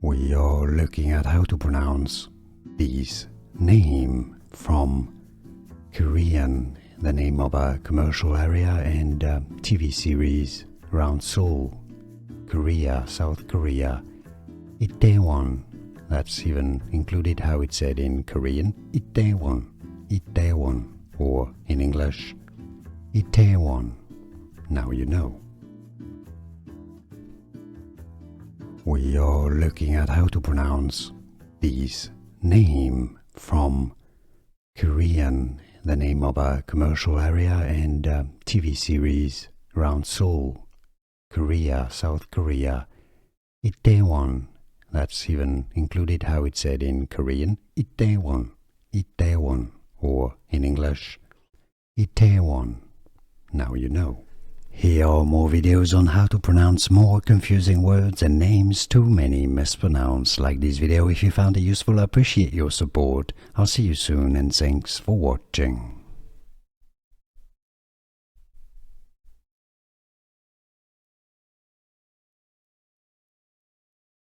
We are looking at how to pronounce these names from Korean, the name of a commercial area and a TV series around Seoul, Korea, South Korea. Itaewon, that's even included how it's said in Korean. Itaewon, Itaewon, or in English, Itaewon. Now you know. We are looking at how to pronounce these names from Korean, the name of a commercial area and a TV series around Seoul, Korea, South Korea. Itaewon, that's even included how it's said in Korean. Itaewon, Itaewon, or in English, Itaewon. Now you know. Here are more videos on how to pronounce more confusing words and names too many mispronounced. Like this video if you found it useful. I appreciate your support. I'll see you soon and thanks for watching.